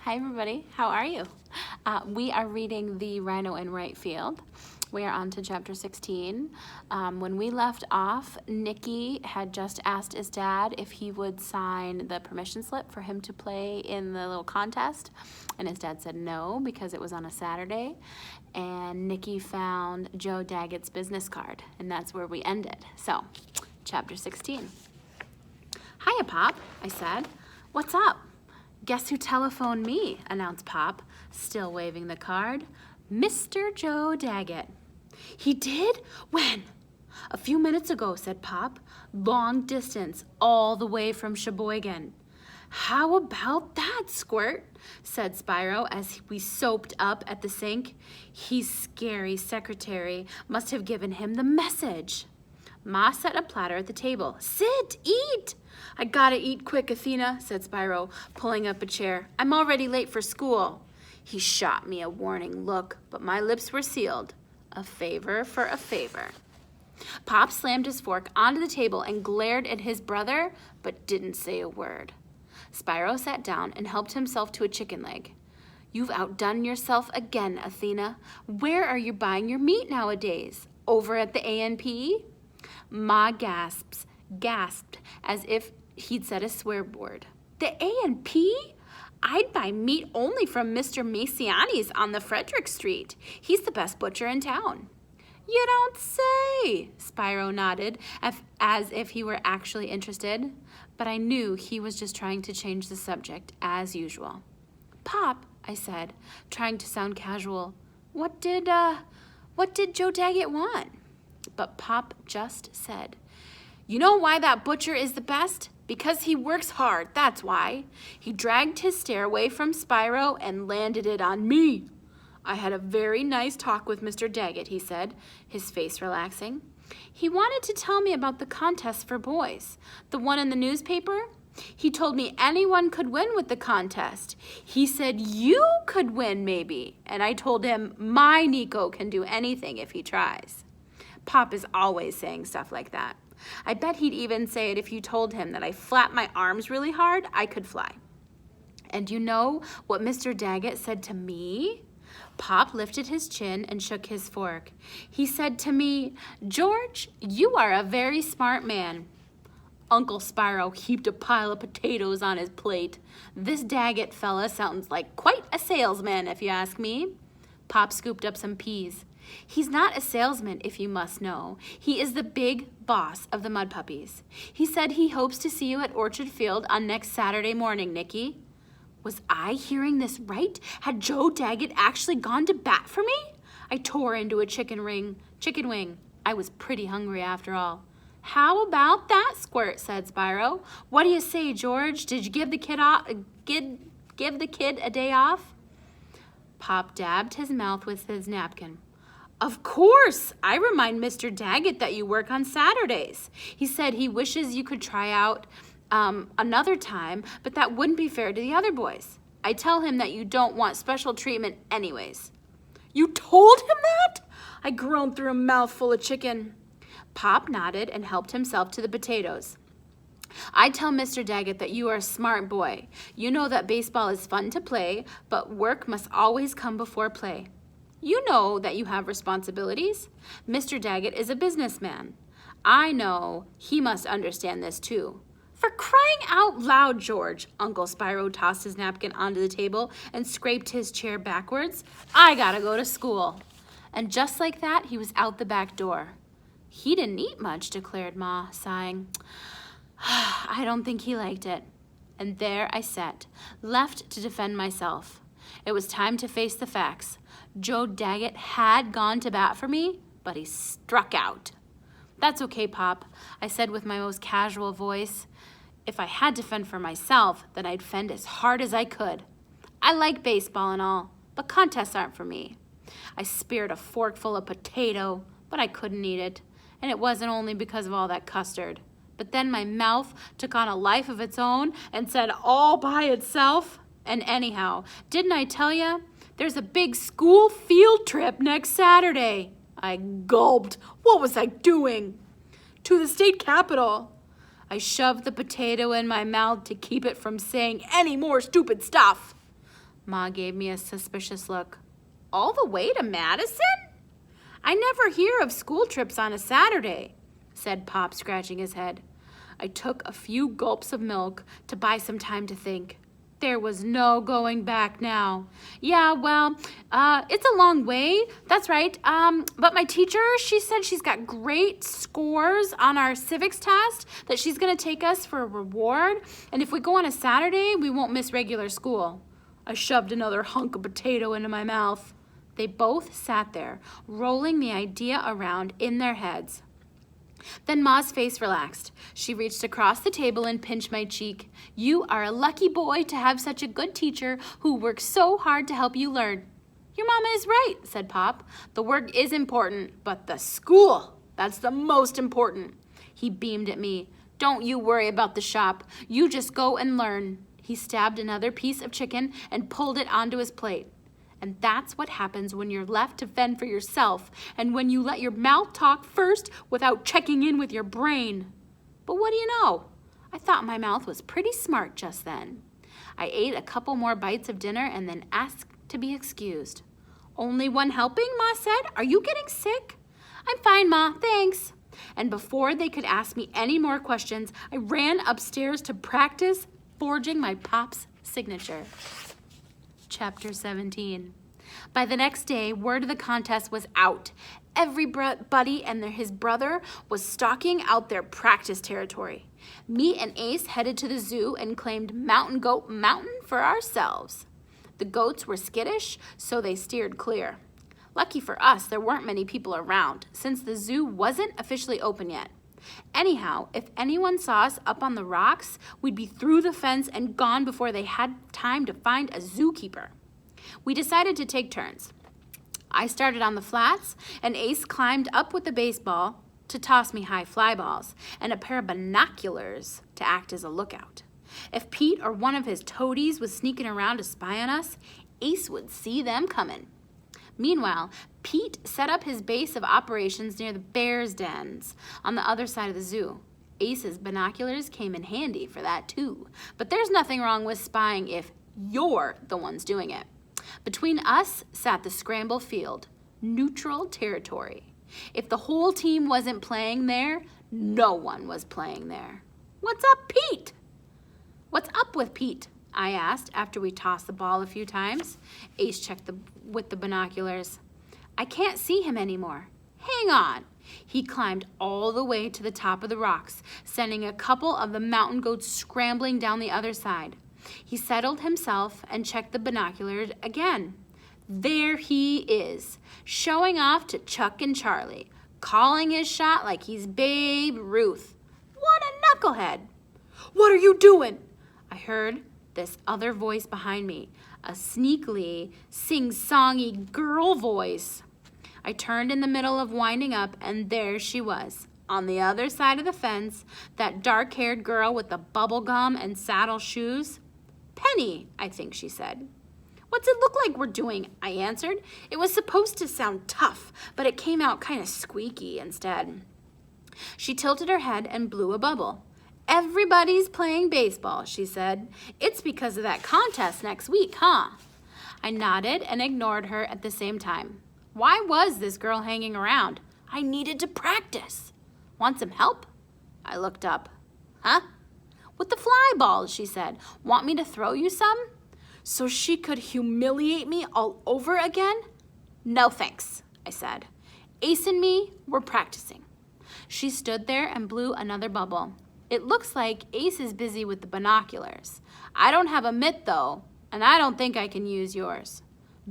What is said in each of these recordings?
Hi everybody, how are you? We are reading the Rhino in Right Field. We are on to chapter 16. When we left off, Nicky had just asked his dad if he would sign the permission slip for him to play in the little contest. And his dad said no because it was on a Saturday. And Nicky found Joe Daggett's business card, and that's where we ended. So, chapter 16. Hiya, Pop, I said. What's up? Guess who telephoned me, announced Pop, still waving the card. Mr. Joe Daggett. He did? When? A few minutes ago, said Pop. Long distance, all the way from Sheboygan. How about that, Squirt? Said Spyro as we soaped up at the sink. His scary secretary must have given him the message. Ma set a platter at the table. Sit, eat. I gotta eat quick, Athena, said Spyro, pulling up a chair. I'm already late for school. He shot me a warning look, but my lips were sealed. A favor for a favor. Pop slammed his fork onto the table and glared at his brother, but didn't say a word. Spyro sat down and helped himself to a chicken leg. You've outdone yourself again, Athena. Where are you buying your meat nowadays? Over at the A&P? Ma gasped as if he'd said a swear word. The A&P? I'd buy meat only from Mr. Maciani's on the Frederick Street. He's the best butcher in town. You don't say, Spyro nodded, as if he were actually interested. But I knew he was just trying to change the subject, as usual. Pop, I said, trying to sound casual, what did Joe Daggett want? But Pop just said, you know why that butcher is the best? Because he works hard, that's why. He dragged his stare away from Spyro and landed it on me. I had a very nice talk with Mr. Daggett, he said, his face relaxing. He wanted to tell me about the contest for boys, the one in the newspaper. He told me anyone could win with the contest. He said you could win, maybe. And I told him my Nico can do anything if he tries. Pop is always saying stuff like that. I bet he'd even say it if you told him that I flapped my arms really hard, I could fly. And you know what Mr. Daggett said to me? Pop lifted his chin and shook his fork. He said to me, George, you are a very smart man. Uncle Spyro heaped a pile of potatoes on his plate. This Daggett fella sounds like quite a salesman, if you ask me. Pop scooped up some peas. He's not a salesman, if you must know. He is the big boss of the Mud Puppies. He said he hopes to see you at Orchard Field on next Saturday morning, Nicky. Was I hearing this right? Had Joe Daggett actually gone to bat for me? I tore into a chicken wing. I was pretty hungry after all. How about that, Squirt, said Spyro. What do you say, George? Did you give the kid a day off? Pop dabbed his mouth with his napkin. Of course, I remind Mr. Daggett that you work on Saturdays. He said he wishes you could try out another time, but that wouldn't be fair to the other boys. I tell him that you don't want special treatment anyways. You told him that? I groaned through a mouthful of chicken. Pop nodded and helped himself to the potatoes. I tell Mr. Daggett that you are a smart boy. You know that baseball is fun to play, but work must always come before play. You know that you have responsibilities. Mr. Daggett is a businessman. I know he must understand this too. For crying out loud, George, Uncle Spyro tossed his napkin onto the table and scraped his chair backwards. I gotta go to school. And just like that, he was out the back door. He didn't eat much, declared Ma, sighing. I don't think he liked it. And there I sat, left to defend myself. It was time to face the facts. Joe Daggett had gone to bat for me, but he struck out. That's okay, Pop, I said with my most casual voice. If I had to fend for myself, then I'd fend as hard as I could. I like baseball and all, but contests aren't for me. I speared a forkful of potato, but I couldn't eat it, and it wasn't only because of all that custard. But then my mouth took on a life of its own and said all by itself. And anyhow, didn't I tell ya? There's a big school field trip next Saturday. I gulped. What was I doing? To the state capitol. I shoved the potato in my mouth to keep it from saying any more stupid stuff. Ma gave me a suspicious look. All the way to Madison? I never hear of school trips on a Saturday, said Pop, scratching his head. I took a few gulps of milk to buy some time to think. There was no going back now. Yeah, well, it's a long way. That's right. But my teacher, she said she's got great scores on our civics test, that she's going to take us for a reward. And if we go on a Saturday, we won't miss regular school. I shoved another hunk of potato into my mouth. They both sat there, rolling the idea around in their heads. Then Ma's face relaxed. She reached across the table and pinched my cheek. You are a lucky boy to have such a good teacher who works so hard to help you learn. Your mama is right, said Pop. The work is important, but the school, that's the most important. He beamed at me. Don't you worry about the shop. You just go and learn. He stabbed another piece of chicken and pulled it onto his plate. And that's what happens when you're left to fend for yourself and when you let your mouth talk first without checking in with your brain. But what do you know? I thought my mouth was pretty smart just then. I ate a couple more bites of dinner and then asked to be excused. Only one helping, Ma said. Are you getting sick? I'm fine, Ma, thanks. And before they could ask me any more questions, I ran upstairs to practice forging my Pop's signature. Chapter 17. By the next day, word of the contest was out. Everybody and his brother was stalking out their practice territory. Me and Ace headed to the zoo and claimed Mountain Goat Mountain for ourselves. The goats were skittish, so they steered clear. Lucky for us, there weren't many people around, since the zoo wasn't officially open yet. Anyhow, if anyone saw us up on the rocks, we'd be through the fence and gone before they had time to find a zookeeper. We decided to take turns. I started on the flats, and Ace climbed up with the baseball to toss me high fly balls and a pair of binoculars to act as a lookout. If Pete or one of his toadies was sneaking around to spy on us, Ace would see them coming. Meanwhile, Pete set up his base of operations near the bears' dens on the other side of the zoo. Ace's binoculars came in handy for that too, but there's nothing wrong with spying if you're the ones doing it. Between us sat the scramble field, neutral territory. If the whole team wasn't playing there, no one was playing there. What's up, Pete? What's up with Pete? I asked after we tossed the ball a few times. Ace checked with the binoculars. I can't see him anymore. Hang on. He climbed all the way to the top of the rocks, sending a couple of the mountain goats scrambling down the other side. He settled himself and checked the binoculars again. There he is, showing off to Chuck and Charlie, calling his shot like he's Babe Ruth. What a knucklehead! What are you doing? I heard this other voice behind me, a sneakily sing-songy girl voice. I turned in the middle of winding up, and there she was, on the other side of the fence, that dark-haired girl with the bubble gum and saddle shoes. Penny, I think she said. What's it look like we're doing? I answered. It was supposed to sound tough, but it came out kind of squeaky instead. She tilted her head and blew a bubble. Everybody's playing baseball, she said. It's because of that contest next week, huh? I nodded and ignored her at the same time. Why was this girl hanging around? I needed to practice. Want some help? I looked up. Huh? With the fly balls, she said. Want me to throw you some? So she could humiliate me all over again? No thanks, I said. Ace and me were practicing. She stood there and blew another bubble. It looks like Ace is busy with the binoculars. I don't have a mitt, though, and I don't think I can use yours.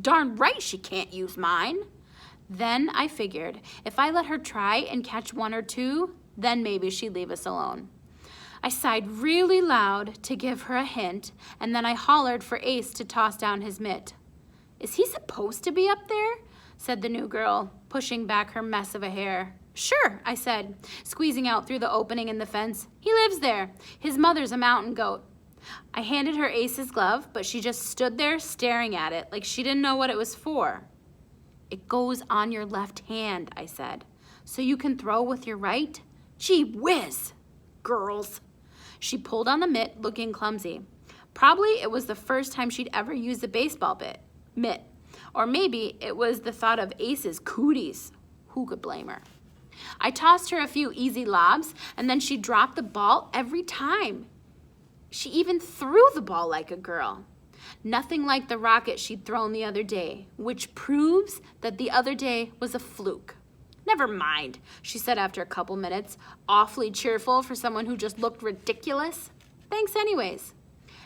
Darn right she can't use mine. Then I figured, if I let her try and catch one or two, then maybe she'd leave us alone. I sighed really loud to give her a hint, and then I hollered for Ace to toss down his mitt. Is he supposed to be up there? Said the new girl, pushing back her mess of a hair. Sure, I said, squeezing out through the opening in the fence. He lives there. His mother's a mountain goat. I handed her Ace's glove, but she just stood there staring at it like she didn't know what it was for. It goes on your left hand, I said, so you can throw with your right? Gee whiz, girls. She pulled on the mitt, looking clumsy. Probably it was the first time she'd ever used a baseball mitt. Or maybe it was the thought of Ace's cooties. Who could blame her? I tossed her a few easy lobs, and then she dropped the ball every time. She even threw the ball like a girl. Nothing like the rocket she'd thrown the other day, which proves that the other day was a fluke. Never mind, she said after a couple minutes, awfully cheerful for someone who just looked ridiculous. Thanks anyways.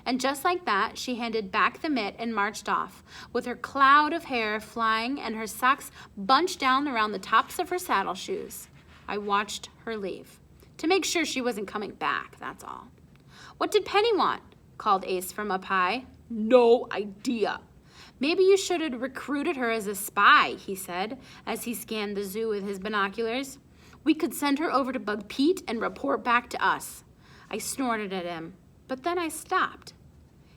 And just like that, she handed back the mitt and marched off, with her cloud of hair flying and her socks bunched down around the tops of her saddle shoes. I watched her leave, to make sure she wasn't coming back, that's all. What did Penny want? Called Ace from up high. No idea. Maybe you should have recruited her as a spy, he said, as he scanned the zoo with his binoculars. We could send her over to bug Pete and report back to us. I snorted at him, but then I stopped.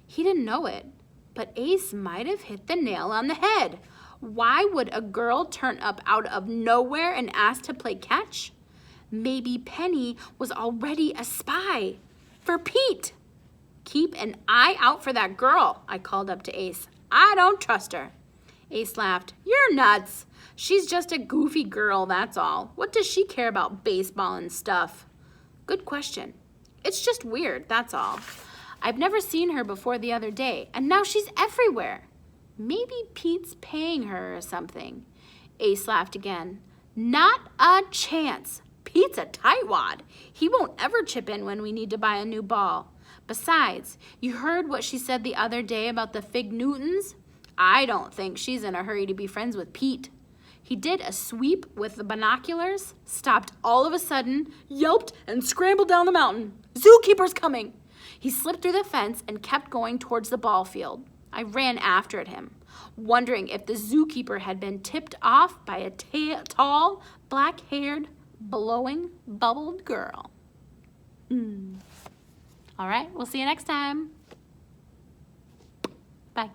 He didn't know it, but Ace might have hit the nail on the head. Why would a girl turn up out of nowhere and ask to play catch? Maybe Penny was already a spy for Pete. Keep an eye out for that girl, I called up to Ace. I don't trust her. Ace laughed. You're nuts. She's just a goofy girl, that's all. What does she care about baseball and stuff? Good question. It's just weird, that's all. I've never seen her before the other day, and now she's everywhere. Maybe Pete's paying her or something. Ace laughed again. Not a chance. Pete's a tightwad. He won't ever chip in when we need to buy a new ball. Besides, you heard what she said the other day about the Fig Newtons? I don't think she's in a hurry to be friends with Pete. He did a sweep with the binoculars, stopped all of a sudden, yelped, and scrambled down the mountain. Zookeeper's coming! He slipped through the fence and kept going towards the ball field. I ran after him, wondering if the zookeeper had been tipped off by a tall, black-haired, blowing, bubbled girl. All right, we'll see you next time. Bye.